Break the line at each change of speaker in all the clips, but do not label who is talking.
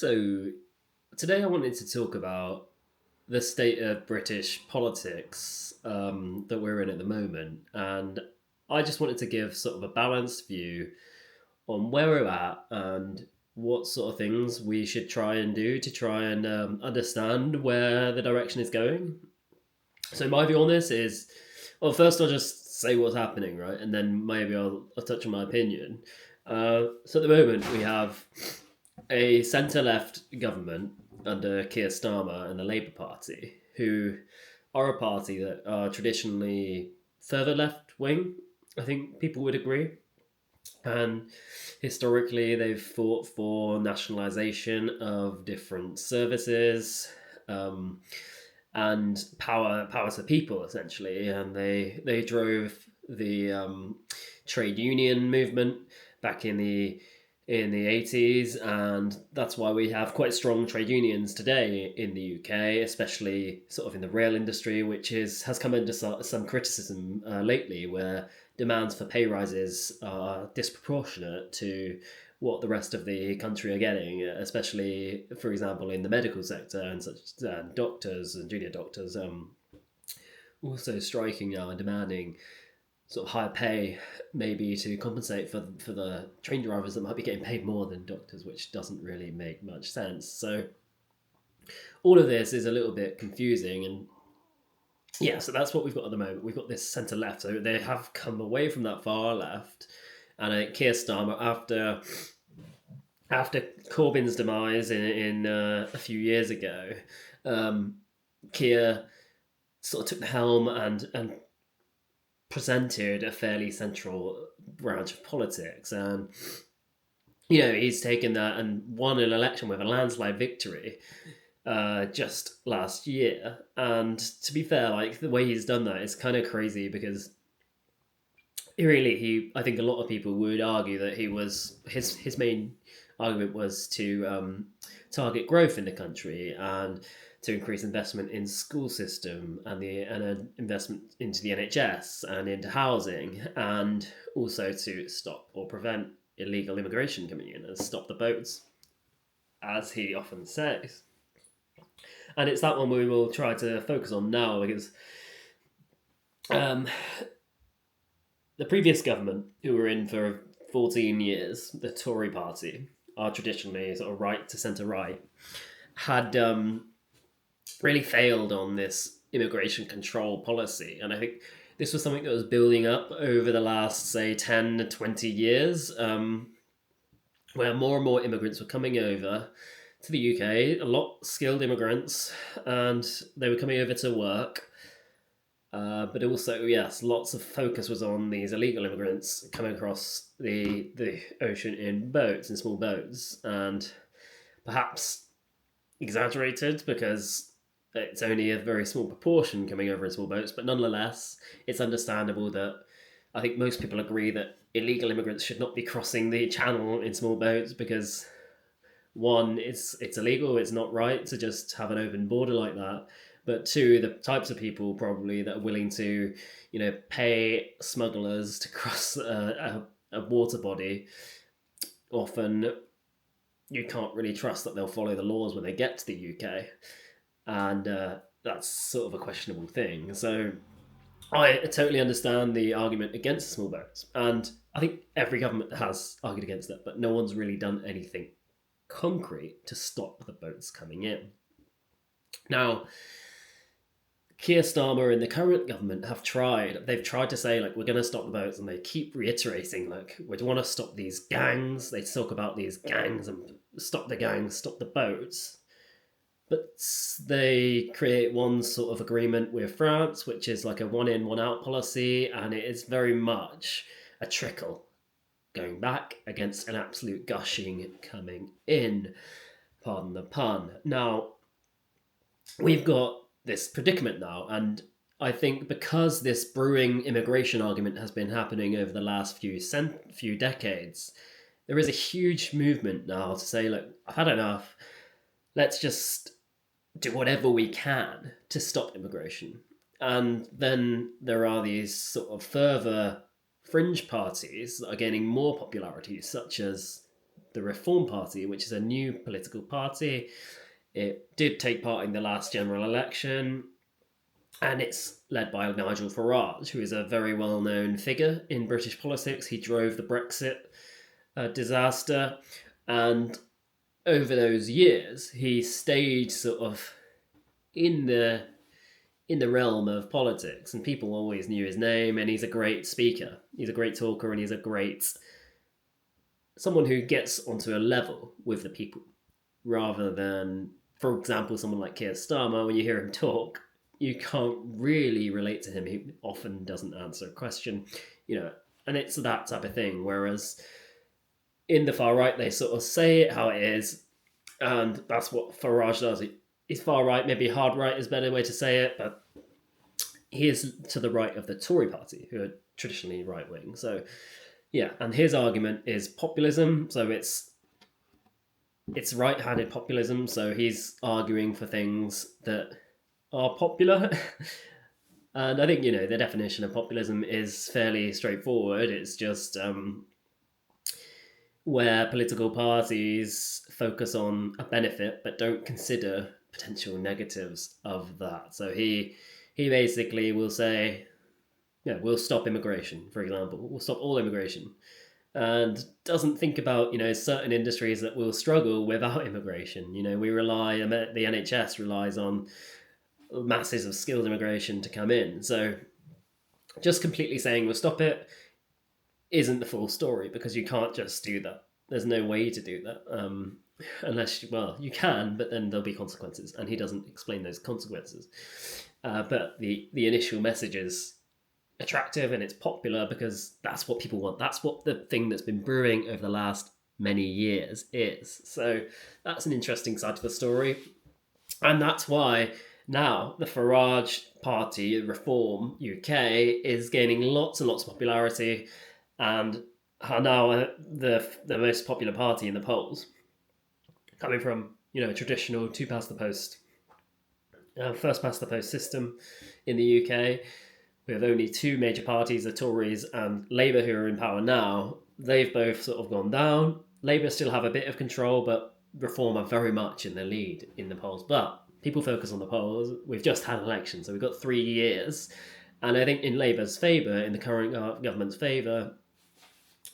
So, today I wanted to talk about the state of British politics that we're in at the moment. And I just wanted to give sort of a balanced view on where we're at and what sort of things we should try and do to try and understand where the direction is going. So, my view on this is well, first I'll just say what's happening, right? And then maybe I'll touch on my opinion. So, at the moment, we have a centre left government under Kier Starmer and the Labour Party, who are a party that are traditionally further left wing, I think people would agree. And historically, they've fought for nationalisation of different services and power to people, essentially. And they drove the trade union movement back in the 80s, and that's why we have quite strong trade unions today in the UK, especially sort of in the rail industry, which has come under some criticism lately, where demands for pay rises are disproportionate to what the rest of the country are getting, especially, for example, in the medical sector and such doctors and junior doctors also striking now and demanding sort of higher pay, maybe to compensate for the train drivers that might be getting paid more than doctors, which doesn't really make much sense. So all of this is a little bit confusing, and yeah, so that's what we've got at the moment. We've got this centre left, so they have come away from that far left, and Keir Starmer after Corbyn's demise in a few years ago, Keir sort of took the helm and presented a fairly central branch of politics. And, he's taken that and won an election with a landslide victory just last year. And to be fair, like the way he's done that is kind of crazy because I think a lot of people would argue that his main argument was to target growth in the country and to increase investment in school system and an investment into the NHS and into housing, and also to stop or prevent illegal immigration coming in and stop the boats, as he often says. And it's that one we will try to focus on now because um, the previous government, who were in for 14 years, the Tory party, are traditionally sort of right to centre right, had really failed on this immigration control policy. And I think this was something that was building up over the last, say, 10 to 20 years, where more and more immigrants were coming over to the UK, a lot skilled immigrants, and they were coming over to work. But also, yes, lots of focus was on these illegal immigrants coming across the ocean in boats, in small boats, and perhaps exaggerated because it's only a very small proportion coming over in small boats, but nonetheless, it's understandable that I think most people agree that illegal immigrants should not be crossing the channel in small boats because one, it's illegal, it's not right to just have an open border like that. But two, the types of people probably that are willing to, pay smugglers to cross a water body, often you can't really trust that they'll follow the laws when they get to the UK. And that's sort of a questionable thing. So I totally understand the argument against small boats. And I think every government has argued against it, but no one's really done anything concrete to stop the boats coming in. Now, Keir Starmer and the current government have tried. They've tried to say, like, we're going to stop the boats, and they keep reiterating, like, we want to stop these gangs. They talk about these gangs and stop the gangs, stop the boats. But they create one sort of agreement with France, which is like a one in, one out policy, and it is very much a trickle going back against an absolute gushing coming in. Pardon the pun. Now, we've got this predicament now, and I think because this brewing immigration argument has been happening over the last few decades, there is a huge movement now to say, look, I've had enough. Let's just do whatever we can to stop immigration. And then there are these sort of further fringe parties that are gaining more popularity, such as the Reform Party, which is a new political party. It did take part in the last general election, and it's led by Nigel Farage, who is a very well-known figure in British politics. He drove the Brexit disaster, and over those years, he stayed sort of in the realm of politics, and people always knew his name. And he's a great speaker. He's a great talker, and he's a great someone who gets onto a level with the people, rather than, for example, someone like Kier Starmer. When you hear him talk, you can't really relate to him. He often doesn't answer a question, and it's that type of thing. Whereas in the far right, they sort of say it how it is, and that's what Farage does. He's far right, maybe hard right is a better way to say it, but he is to the right of the Tory party, who are traditionally right wing. So, yeah, and his argument is populism. So it's right-handed populism. So he's arguing for things that are popular. And I think, the definition of populism is fairly straightforward. It's just where political parties focus on a benefit but don't consider potential negatives of that. So he basically will say, we'll stop immigration, for example. We'll stop all immigration. And doesn't think about, certain industries that will struggle without immigration. The NHS relies on masses of skilled immigration to come in. So just completely saying we'll stop it isn't the full story, because you can't just do that. There's no way to do that. Unless, you can, but then there'll be consequences. And he doesn't explain those consequences. But the initial message is attractive and it's popular because that's what people want. That's what the thing that's been brewing over the last many years is. So that's an interesting side to the story. And that's why now the Farage Party, Reform UK, is gaining lots and lots of popularity and are now the most popular party in the polls. Coming from, a traditional two past the post, first past the post system in the UK, we have only two major parties, the Tories and Labour, who are in power now. They've both sort of gone down. Labour still have a bit of control, but Reform are very much in the lead in the polls. But people focus on the polls. We've just had an election, so we've got 3 years. And I think in Labour's favour, in the current government's favour,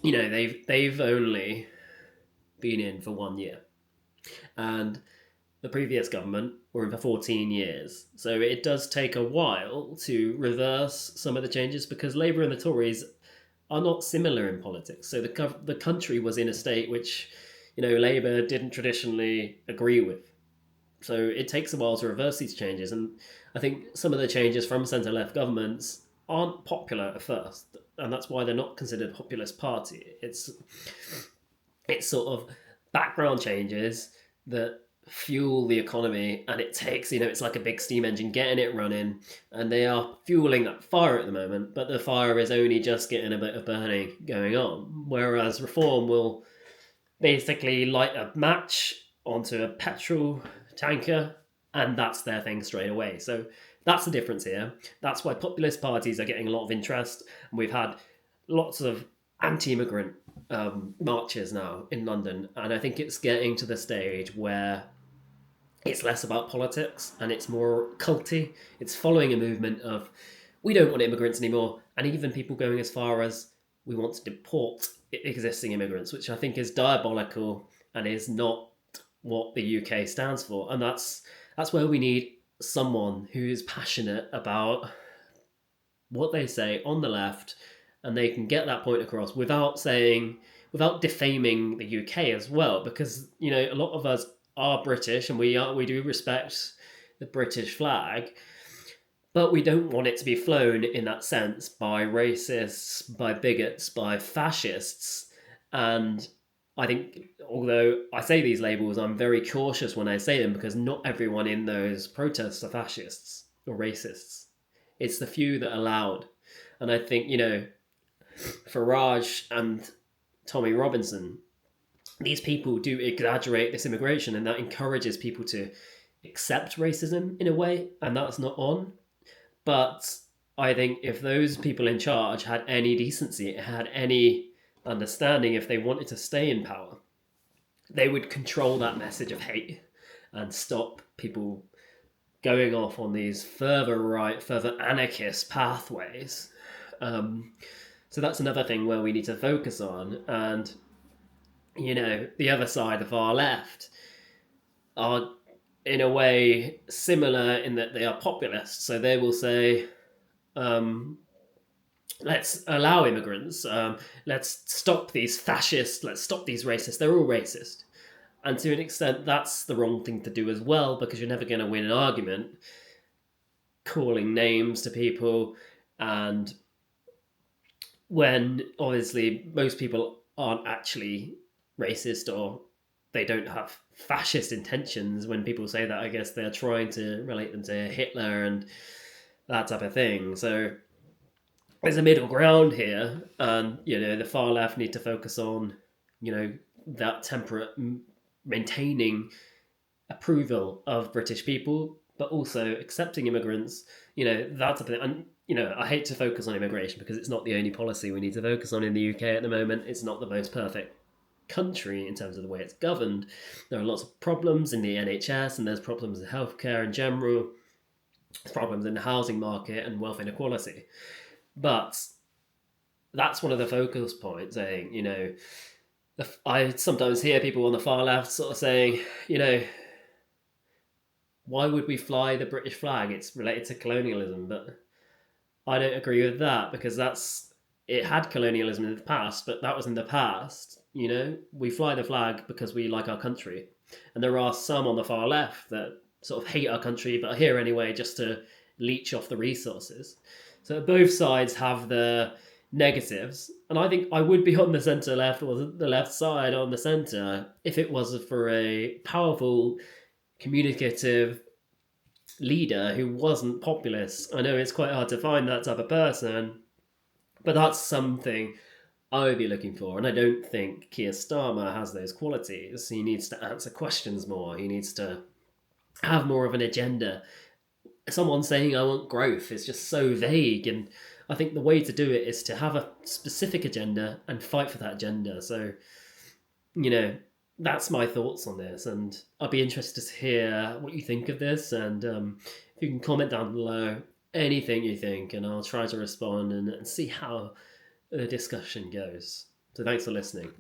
they've only been in for 1 year. And the previous government were in for 14 years. So it does take a while to reverse some of the changes, because Labour and the Tories are not similar in politics. So the country was in a state which, Labour didn't traditionally agree with. So it takes a while to reverse these changes. And I think some of the changes from centre-left governments aren't popular at first. And that's why they're not considered a populist party. It's sort of background changes that fuel the economy, and it takes, it's like a big steam engine getting it running, and they are fueling that fire at the moment, but the fire is only just getting a bit of burning going on. Whereas Reform will basically light a match onto a petrol tanker, and that's their thing straight away. So that's the difference here. That's why populist parties are getting a lot of interest, and we've had lots of anti-immigrant marches now in London, and I think it's getting to the stage where it's less about politics and it's more culty. It's following a movement of, we don't want immigrants anymore, and even people going as far as, we want to deport existing immigrants, which I think is diabolical and is not what the UK stands for. And that's where we need someone who is passionate about what they say on the left, and they can get that point across without defaming the UK as well, because a lot of us are British and we do respect the British flag, but we don't want it to be flown in that sense by racists, by bigots, by fascists. And I think, although I say these labels, I'm very cautious when I say them, because not everyone in those protests are fascists or racists. It's the few that are loud. And I think, Farage and Tommy Robinson, these people do exaggerate this immigration, and that encourages people to accept racism in a way, and that's not on. But I think if those people in charge had any decency, had any understanding, if they wanted to stay in power, they would control that message of hate and stop people going off on these further right, further anarchist pathways. So that's another thing where we need to focus on. And, the other side, the far left, are in a way similar in that they are populists. So they will say, let's allow immigrants, let's stop these fascists, let's stop these racists, they're all racist. And to an extent, that's the wrong thing to do as well, because you're never going to win an argument calling names to people. And when obviously most people aren't actually racist, or they don't have fascist intentions, when people say that, I guess they're trying to relate them to Hitler and that type of thing. So there's a middle ground here, and the far left need to focus on that temperate maintaining approval of British people, but also accepting immigrants. That type of thing. And I hate to focus on immigration because it's not the only policy we need to focus on in the UK at the moment. It's not the most perfect country in terms of the way it's governed. There are lots of problems in the NHS, and there's problems in healthcare in general. There's problems in the housing market and wealth inequality. But that's one of the focus points, saying, I sometimes hear people on the far left sort of saying, why would we fly the British flag? It's related to colonialism. But I don't agree with that, because it had colonialism in the past, but that was in the past. We fly the flag because we like our country. And there are some on the far left that sort of hate our country, but are here anyway just to leech off the resources. So both sides have the negatives, and I think I would be on the centre left, or the left side on the centre, if it was for a powerful, communicative leader who wasn't populist. I know it's quite hard to find that type of person, but that's something I would be looking for. And I don't think Kier Starmer has those qualities. He needs to answer questions more. He needs to have more of an agenda. Someone saying I want growth is just so vague, and I think the way to do it is to have a specific agenda and fight for that agenda. So, that's my thoughts on this, and I'd be interested to hear what you think of this. And if you can comment down below anything you think, and I'll try to respond and see how the discussion goes. So thanks for listening.